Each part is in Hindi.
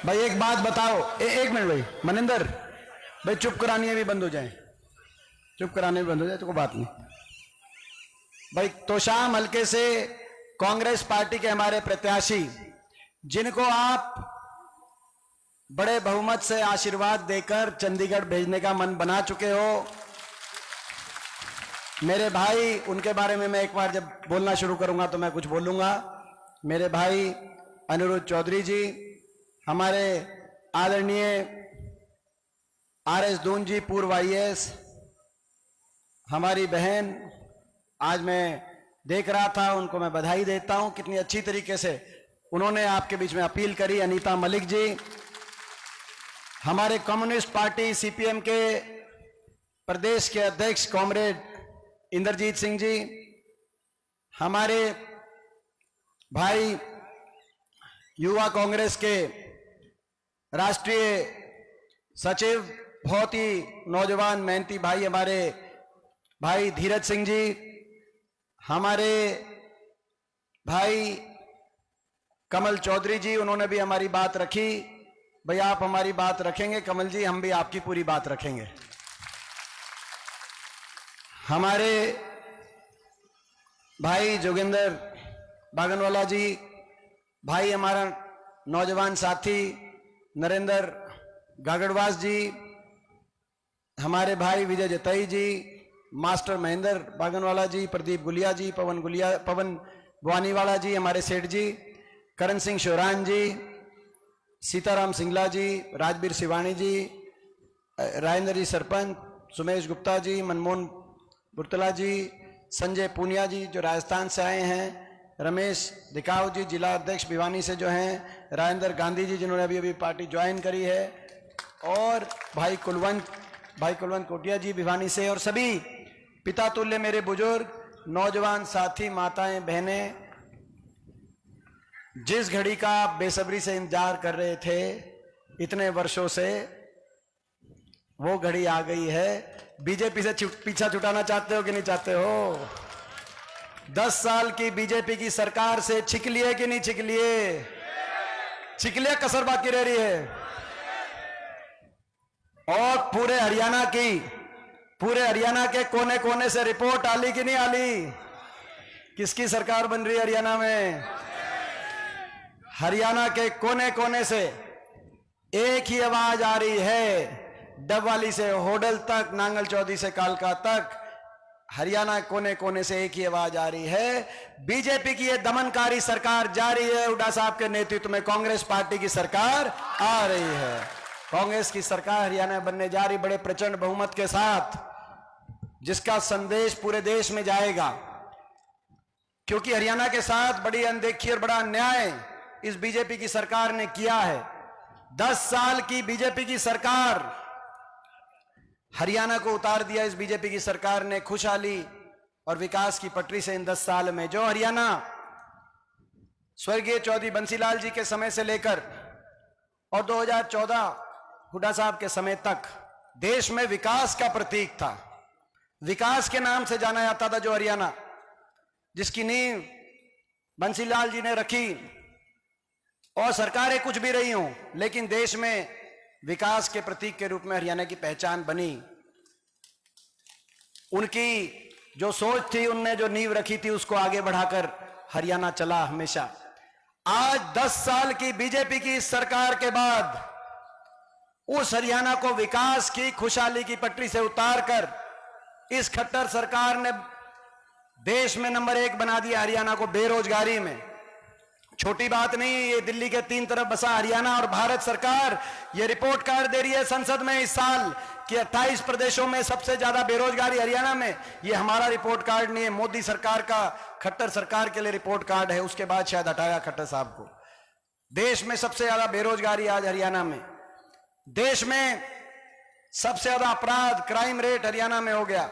भाई एक बात बताओ, एक मिनट भाई मनिंदर भाई, चुप करानी भी बंद हो जाए, चुप कराने भी बंद हो जाए तो कोई बात नहीं भाई। तोशाम हल्के से कांग्रेस पार्टी के हमारे प्रत्याशी, जिनको आप बड़े बहुमत से आशीर्वाद देकर चंडीगढ़ भेजने का मन बना चुके हो, मेरे भाई, उनके बारे में मैं एक बार जब बोलना शुरू करूंगा तो मैं कुछ बोलूंगा। मेरे भाई अनिरुद्ध चौधरी जी, हमारे आदरणीय आर.एस. दून जी, पूर्व IAS, हमारी बहन, आज मैं देख रहा था, उनको मैं बधाई देता हूं, कितनी अच्छी तरीके से उन्होंने आपके बीच में अपील करी। अनीता मलिक जी, हमारे कम्युनिस्ट पार्टी CPM के प्रदेश के अध्यक्ष कॉमरेड इंद्रजीत सिंह जी, हमारे भाई युवा कांग्रेस के राष्ट्रीय सचिव, बहुत ही नौजवान मेहनती भाई, हमारे भाई धीरज सिंह जी, हमारे भाई कमल चौधरी जी, उन्होंने भी हमारी बात रखी। भाई आप हमारी बात रखेंगे कमल जी, हम भी आपकी पूरी बात रखेंगे। हमारे भाई जोगिंदर बागनवाला जी, भाई हमारा नौजवान साथी नरेंद्र गागड़वास जी, हमारे भाई विजय जतई जी, मास्टर महेंद्र बागनवाला जी, प्रदीप गुलिया जी, पवन बुआनीवाला जी, हमारे सेठ जी, करण सिंह शोरान जी, सीताराम सिंगला जी, राजबीर शिवानी जी, राजेंद्र जी सरपंच, सुमेश गुप्ता जी, मनमोहन बुर्तला जी, संजय पूनिया जी जो राजस्थान से आए हैं, रमेश दिकाव जी जिला अध्यक्ष भिवानी से जो हैं, राजेंद्र गांधी जी जिन्होंने अभी अभी पार्टी ज्वाइन करी है, और भाई कुलवंत कोटिया जी भिवानी से, और सभी पिता तुल्य मेरे बुजुर्ग, नौजवान साथी, माताएं, बहनें, जिस घड़ी का आप बेसब्री से इंतजार कर रहे थे इतने वर्षों से, वो घड़ी आ गई है। बीजेपी से पीछा छुटाना चाहते हो कि नहीं चाहते हो? 10 साल की बीजेपी की सरकार से छिक लिए कि नहीं छिक लिए? छिक लिए, कसर बाकी रह रही है। और पूरे हरियाणा के कोने कोने से रिपोर्ट आली कि नहीं आली? किसकी सरकार बन रही है हरियाणा में? हरियाणा के कोने कोने से एक ही आवाज आ रही है, डबवाली से होडल तक, नांगल चौधरी से कालका तक, हरियाणा कोने कोने से एक ही आवाज आ रही है, बीजेपी की यह दमनकारी सरकार जा रही है, हुड्डा साहब के नेतृत्व में कांग्रेस पार्टी की सरकार आ रही है। कांग्रेस की सरकार हरियाणा में बनने जा रही, बड़े प्रचंड बहुमत के साथ, जिसका संदेश पूरे देश में जाएगा। क्योंकि हरियाणा के साथ बड़ी अनदेखी और बड़ा अन्याय इस बीजेपी की सरकार ने किया है। 10 साल की बीजेपी की सरकार, हरियाणा को उतार दिया इस बीजेपी की सरकार ने खुशहाली और विकास की पटरी से। इन 10 साल में जो हरियाणा स्वर्गीय चौधरी बंसीलाल जी के समय से लेकर और 2014 हुड्डा साहब के समय तक देश में विकास का प्रतीक था, विकास के नाम से जाना जाता था, जो हरियाणा जिसकी नींव बंसीलाल जी ने रखी, और सरकारें कुछ भी रही हों, लेकिन देश में विकास के प्रतीक के रूप में हरियाणा की पहचान बनी। उनकी जो सोच थी, उनने जो नींव रखी थी, उसको आगे बढ़ाकर हरियाणा चला हमेशा। आज 10 साल की बीजेपी की सरकार के बाद उस हरियाणा को विकास की, खुशहाली की पटरी से उतारकर इस खट्टर सरकार ने देश में नंबर 1 बना दिया हरियाणा को बेरोजगारी में। छोटी बात नहीं है ये, दिल्ली के 3 तरफ बसा हरियाणा, और भारत सरकार ये रिपोर्ट कार्ड दे रही है संसद में इस साल कि 28 प्रदेशों में सबसे ज्यादा बेरोजगारी हरियाणा में। ये हमारा रिपोर्ट कार्ड नहीं है, मोदी सरकार का, खट्टर सरकार के लिए रिपोर्ट कार्ड है, उसके बाद शायद हटाया खट्टर साहब को। देश में सबसे ज्यादा बेरोजगारी आज हरियाणा में, देश में सबसे ज्यादा अपराध, क्राइम रेट हरियाणा में हो गया,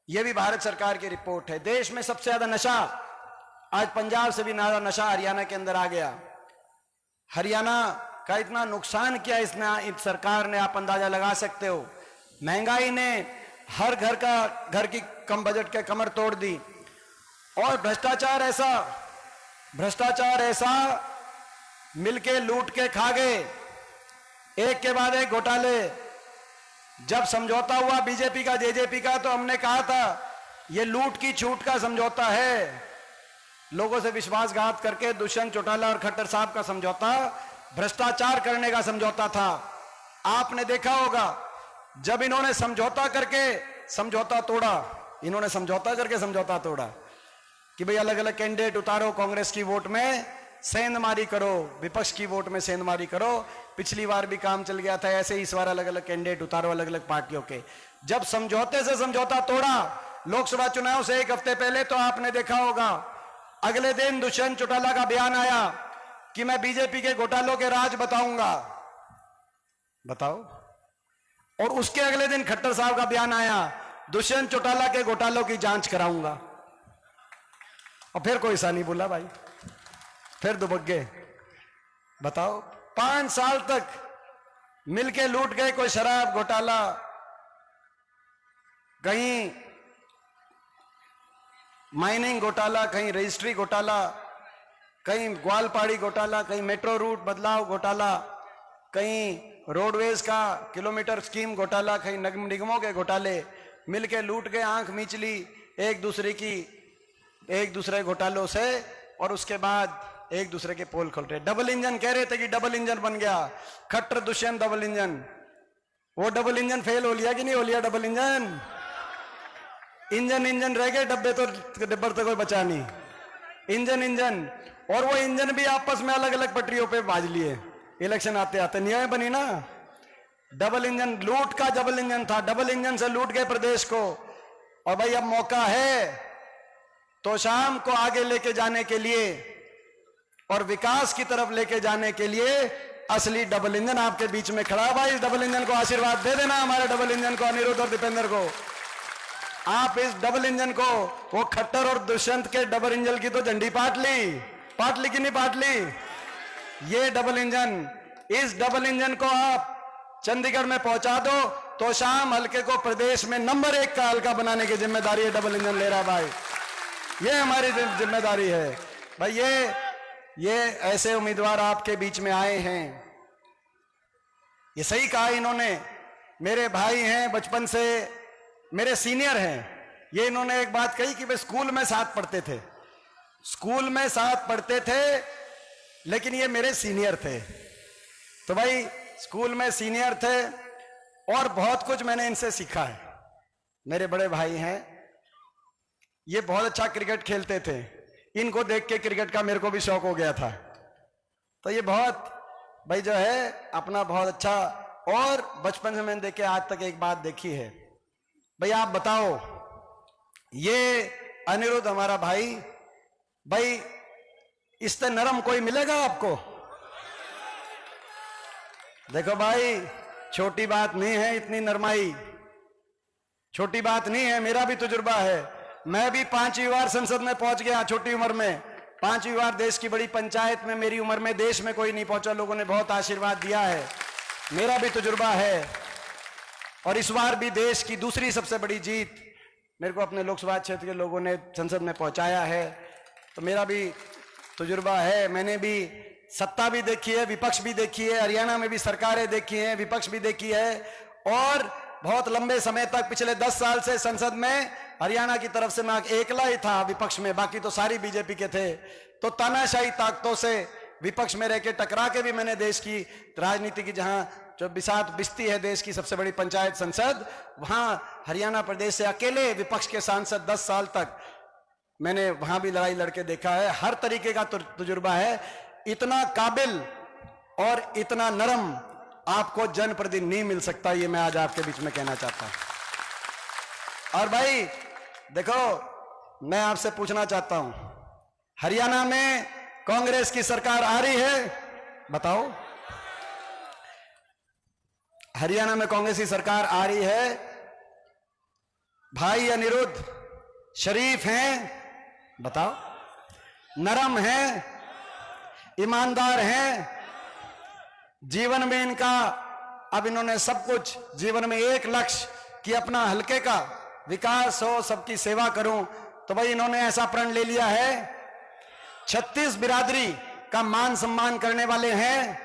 यह भी भारत सरकार की रिपोर्ट है। देश में सबसे ज्यादा नशा, आज पंजाब से भी ज्यादा नशा हरियाणा के अंदर आ गया। हरियाणा का इतना नुकसान किया इस सरकार ने, आप अंदाजा लगा सकते हो। महंगाई ने हर घर की कम बजट के कमर तोड़ दी, और भ्रष्टाचार ऐसा मिलके लूट के खा गए एक के बाद एक घोटाले। जब समझौता हुआ बीजेपी का जेजेपी का, तो हमने कहा था यह लूट की छूट का समझौता है। लोगों से विश्वासघात करके दुष्यंत चौटाला और खट्टर साहब का समझौता भ्रष्टाचार करने का समझौता था। आपने देखा होगा जब इन्होंने समझौता करके समझौता तोड़ा, इन्होंने समझौता करके समझौता तोड़ा कि भाई अलग अलग कैंडिडेट उतारो, कांग्रेस की वोट में सेंधमारी करो, विपक्ष की वोट में सेंधमारी करो। पिछली बार भी काम चल गया था ऐसे ही, इस बार अलग अलग कैंडिडेट उतारो अलग अलग पार्टियों के। जब समझौते से समझौता तोड़ा लोकसभा चुनाव से एक हफ्ते पहले, तो आपने देखा होगा अगले दिन दुष्यंत चौटाला का बयान आया कि मैं बीजेपी के घोटालों के राज बताऊंगा। बताओ। और उसके अगले दिन खट्टर साहब का बयान आया, दुष्यंत चौटाला के घोटालों की जांच कराऊंगा। और फिर कोई सा नहीं बोला भाई, फिर दुबक गए। बताओ, 5 साल तक मिलके लूट गए। कोई शराब घोटाला, कहीं माइनिंग घोटाला, कहीं रजिस्ट्री घोटाला, कहीं ग्वालपाड़ी घोटाला, कहीं मेट्रो रूट बदलाव घोटाला, कहीं रोडवेज का किलोमीटर स्कीम घोटाला, कहीं नगम निगमों के घोटाले। मिलके लूट गए, आंख मीच ली एक दूसरे घोटालों से, और उसके बाद एक दूसरे के पोल खोल रहे। डबल इंजन कह रहे थे कि डबल इंजन बन गया, खट्टर दुष्यंत डबल इंजन। वो डबल इंजन फेल हो लिया कि नहीं हो लिया? डबल इंजन इंजन रह गए, डब्बर तो कोई बचा नहीं। इंजन और वो इंजन भी आपस में अलग अलग पटरियों पे बाज लिए। इलेक्शन आते आते न्याय बनी ना। डबल इंजन, लूट का डबल इंजन था, डबल इंजन से लूट गए प्रदेश को। और भाई अब मौका है तो शाम को आगे लेके जाने के लिए और विकास की तरफ लेके जाने के लिए असली डबल इंजन आपके बीच में खड़ा है। भाई इस डबल इंजन को आशीर्वाद दे देना, हमारे डबल इंजन को, अनिरुद्ध और दीपेंद्र को। आप इस डबल इंजन को, वो खट्टर और दुष्यंत के डबल इंजन की तो झंडी पाट ली कि नहीं पाट ली? ये डबल इंजन, इस डबल इंजन को आप चंडीगढ़ में पहुंचा दो तो शाम हल्के को प्रदेश में नंबर 1 का हल्का बनाने की जिम्मेदारी है डबल इंजन ले रहा। भाई ये हमारी जिम्मेदारी है। भाई ये ऐसे उम्मीदवार आपके बीच में आए हैं। ये सही कहा इन्होंने, मेरे भाई हैं, बचपन से मेरे सीनियर हैं। ये इन्होंने एक बात कही कि वे स्कूल में साथ पढ़ते थे, लेकिन ये मेरे सीनियर थे। तो भाई स्कूल में सीनियर थे और बहुत कुछ मैंने इनसे सीखा है। मेरे बड़े भाई हैं, ये बहुत अच्छा क्रिकेट खेलते थे। इनको देख के क्रिकेट का मेरे को भी शौक हो गया था। तो ये बहुत भाई जो है अपना बहुत अच्छा, और बचपन से मैंने देखे आज तक एक बात देखी है। भाई आप बताओ, ये अनिरुद्ध हमारा भाई इससे नरम कोई मिलेगा आपको? देखो भाई, छोटी बात नहीं है इतनी नरमाई, छोटी बात नहीं है। मेरा भी तजुर्बा है, मैं भी 5वीं बार संसद में पहुंच गया छोटी उम्र में। 5वीं बार देश की बड़ी पंचायत में मेरी उम्र में देश में कोई नहीं पहुंचा। लोगों ने बहुत आशीर्वाद दिया है, मेरा भी तजुर्बा है। और इस बार भी देश की दूसरी सबसे बड़ी जीत मेरे को अपने लोकसभा क्षेत्र के लोगों ने संसद में पहुंचाया है। तो मेरा भी तजुर्बा है। मैंने भी सत्ता भी देखी है, विपक्ष भी देखी है, हरियाणा में भी सरकारें देखी हैं, विपक्ष भी देखी है। और बहुत लंबे समय तक, पिछले 10 साल से संसद में हरियाणा की तरफ से मैं अकेला ही था विपक्ष में, बाकी तो सारी बीजेपी के थे। तो तानाशाही ताकतों से विपक्ष में रह के टकरा के भी मैंने देश की राजनीति की, जहां जो बिसात बिस्ती है देश की सबसे बड़ी पंचायत संसद, वहां हरियाणा प्रदेश से अकेले विपक्ष के सांसद 10 साल तक मैंने वहां भी लड़ाई लड़के देखा है। हर तरीके का तजुर्बा है। इतना काबिल और इतना नरम आपको जनप्रतिनिधि नहीं मिल सकता, ये मैं आज आपके बीच में कहना चाहता हूं। और भाई देखो, मैं आपसे पूछना चाहता हूं, हरियाणा में कांग्रेस की सरकार आ रही है? बताओ, हरियाणा में कांग्रेस की सरकार आ रही है। भाई अनिरुद्ध शरीफ हैं? बताओ, नरम हैं, ईमानदार हैं, जीवन में इनका, अब इन्होंने सब कुछ जीवन में एक लक्ष्य कि अपना हल्के का विकास हो, सबकी सेवा करूं। तो भाई इन्होंने ऐसा प्रण ले लिया है, 36 बिरादरी का मान सम्मान करने वाले हैं।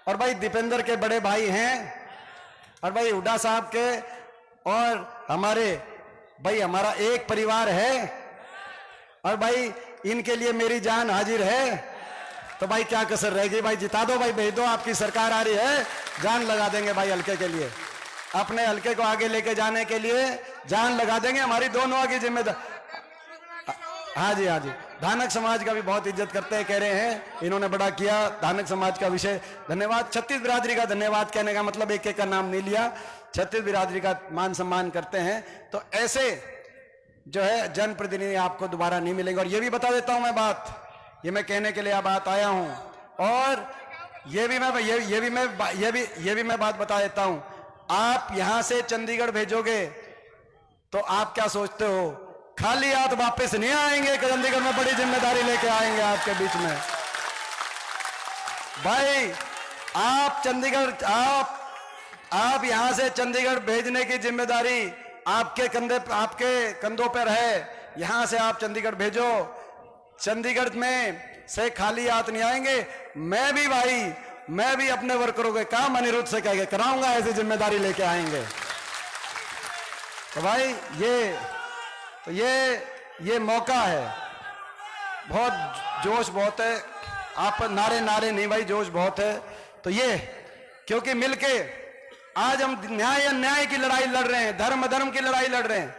और भाई दीपेंद्र के बड़े भाई हैं, और भाई हुड्डा साहब के, और हमारे भाई हमारा एक परिवार है, और भाई इनके लिए मेरी जान हाजिर है। तो भाई क्या कसर रहेगी भाई, जिता दो भाई, भेज दो, आपकी सरकार आ रही है, जान लगा देंगे भाई हल्के के लिए, अपने हल्के को आगे लेके जाने के लिए जान लगा देंगे, हमारी दोनों की जिम्मेदारी। हाँ जी, हाँ जी, धानक समाज का भी बहुत इज्जत करते हैं, कह रहे हैं इन्होंने बड़ा किया धानक समाज का विषय। धन्यवाद, छत्तीस बिरादरी का धन्यवाद कहने का मतलब एक एक का नाम नहीं लिया, छत्तीस बिरादरी का मान सम्मान करते हैं। तो ऐसे जो है जनप्रतिनिधि आपको दोबारा नहीं मिलेंगे। और ये भी बता देता हूं मैं बात, ये मैं कहने के लिए बात आया हूं, और ये भी मैं बात बता देता हूं। आप यहां से चंडीगढ़ भेजोगे तो आप क्या सोचते हो, खाली हाथ वापस नहीं आएंगे, चंडीगढ़ में बड़ी जिम्मेदारी लेके आएंगे आपके बीच में। भाई आप चंडीगढ़, आप यहां से चंडीगढ़ भेजने की जिम्मेदारी आपके कंधों पर है। यहां से आप चंडीगढ़ भेजो, चंडीगढ़ में से खाली हाथ नहीं आएंगे। मैं भी अपने वर्करों के काम अनिरुद्ध से कह के कराऊंगा, ऐसी जिम्मेदारी लेके आएंगे। तो भाई ये मौका है, बहुत जोश बहुत है, आप नारे नहीं भाई, जोश बहुत है। तो ये क्योंकि मिलके आज हम न्याय की लड़ाई लड़ रहे हैं, धर्म की लड़ाई लड़ रहे हैं।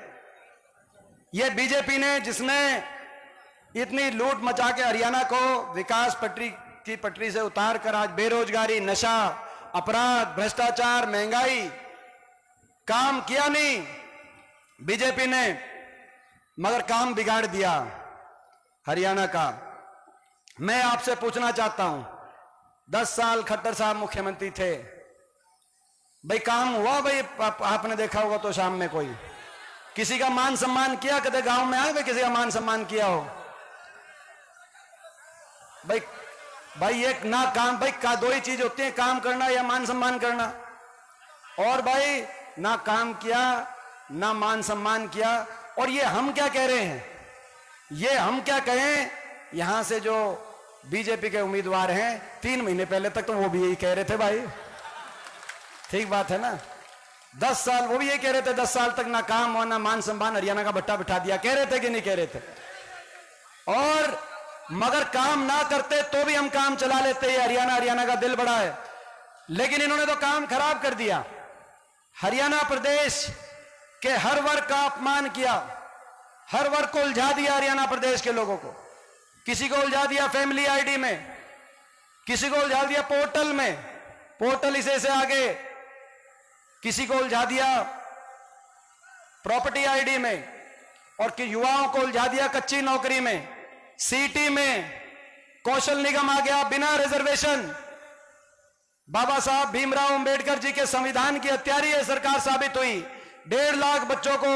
ये बीजेपी ने, जिसने इतनी लूट मचा के हरियाणा को विकास की पटरी से उतार कर आज बेरोजगारी, नशा, अपराध, भ्रष्टाचार, महंगाई, काम किया नहीं बीजेपी ने, मगर काम बिगाड़ दिया हरियाणा का। मैं आपसे पूछना चाहता हूं, 10 साल खट्टर साहब मुख्यमंत्री थे भाई, काम हुआ भाई? आपने देखा होगा तो शाम में कोई किसी का मान सम्मान किया? कदे गांव में आए भाई किसी का मान सम्मान किया हो? भाई एक ना काम, भाई का दो ही चीज होती है, काम करना या मान सम्मान करना। और भाई ना काम किया ना मान सम्मान किया। और ये हम क्या कह रहे हैं, ये हम क्या कहें, यहां से जो बीजेपी के उम्मीदवार हैं 3 महीने पहले तक तो वो भी यही कह रहे थे भाई, ठीक बात है ना। 10 साल वो भी यही कह रहे थे, 10 साल तक ना काम और ना मान सम्मान, हरियाणा का भट्टा बिठा दिया। कह रहे थे कि नहीं कह रहे थे? और मगर काम ना करते तो भी हम काम चला लेते, ये हरियाणा का दिल बड़ा है। लेकिन इन्होंने तो काम खराब कर दिया, हरियाणा प्रदेश के हर वर्ग का अपमान किया, हर वर्ग को उलझा दिया हरियाणा प्रदेश के लोगों को। किसी को उलझा दिया फैमिली आईडी में, किसी को उलझा दिया पोर्टल में, पोर्टल इसे से आगे, किसी को उलझा दिया प्रॉपर्टी आईडी में, और कि युवाओं को उलझा दिया कच्ची नौकरी में, सीटी में। कौशल निगम आ गया बिना रिजर्वेशन। बाबा साहब भीमराव अंबेडकर जी के संविधान की हत्यारी है सरकार साबित हुई। 1.5 लाख बच्चों को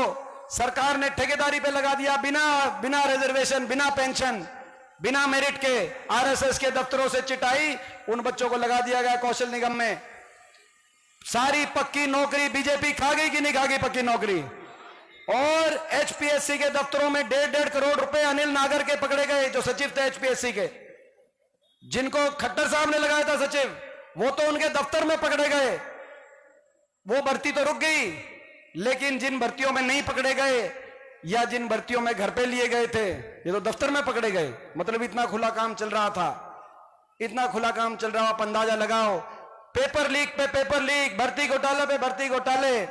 सरकार ने ठेकेदारी पे लगा दिया, बिना रिजर्वेशन, बिना पेंशन, बिना मेरिट के। आरएसएस के दफ्तरों से चिटाई उन बच्चों को लगा दिया गया कौशल निगम में। सारी पक्की नौकरी बीजेपी खा गई कि नहीं खा गई पक्की नौकरी? और एचपीएससी के दफ्तरों में 1.5 करोड़ रुपए अनिल नागर के पकड़े गए, जो सचिव थे एचपीएससी के, जिनको खट्टर साहब ने लगाया था सचिव, वो तो उनके दफ्तर में पकड़े गए। वो भर्ती तो रुक गई, लेकिन जिन भर्तियों में नहीं पकड़े गए या जिन भर्तियों में घर पे लिए गए थे, ये तो दफ्तर में पकड़े गए। मतलब इतना खुला काम चल रहा था, इतना खुला काम चल रहा। आप अंदाजा लगाओ, पेपर लीक पे पेपर लीक, भर्ती घोटाले पे भर्ती घोटाले,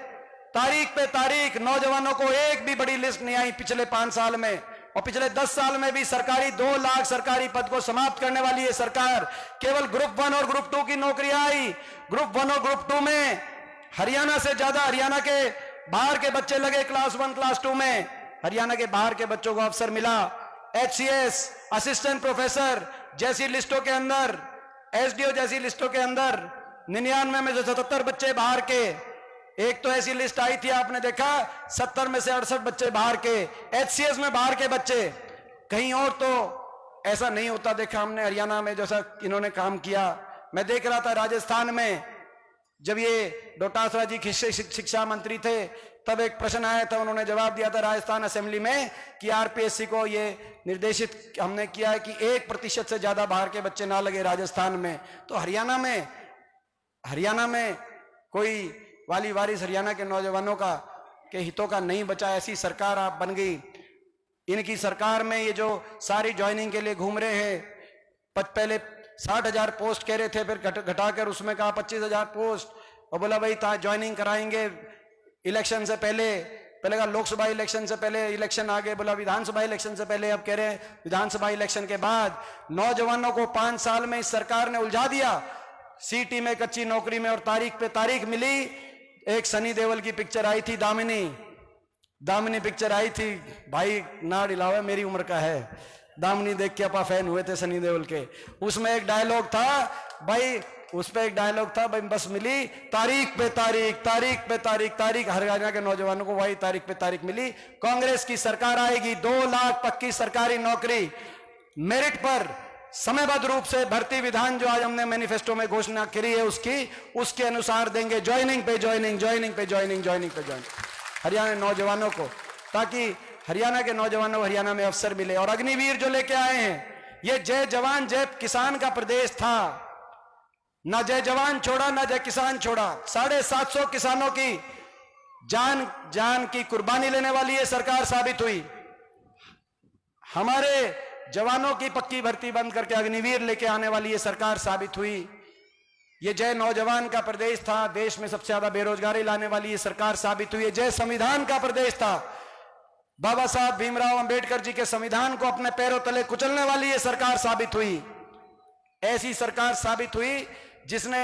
तारीख पे तारीख। नौजवानों को एक भी बड़ी लिस्ट नहीं आई पिछले 5 साल में, और पिछले 10 साल में भी सरकारी 2 लाख सरकारी पद को समाप्त करने वाली है सरकार। केवल ग्रुप 1 और ग्रुप 2 की नौकरी आई। ग्रुप 1 और ग्रुप 2 में हरियाणा से ज्यादा हरियाणा के बाहर के बच्चे लगे क्लास 1 क्लास 2 में। हरियाणा के बाहर के बच्चों को अवसर मिला। एचसीएस, असिस्टेंट प्रोफेसर जैसी लिस्टों के अंदर, एसडीओ जैसी लिस्टों के अंदर 99 में से 77 बच्चे बाहर के। एक तो ऐसी लिस्ट आई थी, आपने देखा, 70 में से 68 बच्चे बाहर के। एचसीएस में बाहर के बच्चे, कहीं और तो ऐसा नहीं होता देखा हमने हरियाणा में जैसा इन्होंने काम किया। मैं देख रहा था राजस्थान में, जब ये डोटासरा जी शिक्षा मंत्री थे, तब एक प्रश्न आया था, उन्होंने जवाब दिया था राजस्थान असेंबली में कि आरपीएससी को ये निर्देशित हमने किया है कि 1% से ज्यादा बाहर के बच्चे ना लगे राजस्थान में। तो हरियाणा में हरियाणा में कोई वाली वारिस हरियाणा के नौजवानों का के हितों का नहीं बचा, ऐसी सरकार आप बन गई। इनकी सरकार में ये जो सारी ज्वाइनिंग के लिए घूम रहे हैं, पहले 60,000 पोस्ट कह रहे थे, फिर घटाकर उसमें कहा 25,000 पोस्ट, और बोला भाई ज्वाइनिंग कराएंगे इलेक्शन से पहले कहा लोकसभा इलेक्शन से पहले, इलेक्शन आगे बोला विधानसभा इलेक्शन से पहले, अब कह रहे हैं विधानसभा इलेक्शन के बाद। नौजवानों को 5 साल में इस सरकार ने उलझा दिया, सीटी में, कच्ची नौकरी में, और तारीख पे तारीख मिली। एक सनी देओल की पिक्चर आई थी, दामिनी पिक्चर आई थी, भाई ना डिलावे मेरी उम्र का है, दामिनी देख के अपा फैन हुए थे सनी देओल के। उसमें एक डायलॉग था भाई, उस पे एक डायलॉग था भाई, बस मिली तारीख पे तारीख, तारीख पे तारीख, तारीख। हरियाणा के नौजवानों को वही तारीख पे तारीख मिली। कांग्रेस की सरकार आएगी, 2 लाख पक्की सरकारी नौकरी मेरिट पर समयबद्ध रूप से भर्ती विधान जो आज हमने मैनिफेस्टो में घोषणा करी है उसके अनुसार देंगे। ज्वाइनिंग पे ज्वाइनिंग, ज्वाइनिंग पे ज्वाइनिंग, ज्वाइनिंग पे ज्वाइनिंग हरियाणा नौजवानों को, ताकि हरियाणा के नौजवानों को हरियाणा में अवसर मिले। और अग्निवीर जो लेके आए हैं, ये जय जवान जय किसान का प्रदेश था, ना जय जवान छोड़ा ना जय किसान छोड़ा। 750 किसानों की जान की कुर्बानी लेने वाली ये सरकार साबित हुई। हमारे जवानों की पक्की भर्ती बंद करके अग्निवीर लेके आने वाली ये सरकार साबित हुई। ये जय नौजवान का प्रदेश था, देश में सबसे ज्यादा बेरोजगारी लाने वाली ये सरकार साबित हुई है। जय संविधान का प्रदेश था, बाबा साहब भीमराव अंबेडकर जी के संविधान को अपने पैरों तले कुचलने वाली ये सरकार साबित हुई। ऐसी सरकार साबित हुई जिसने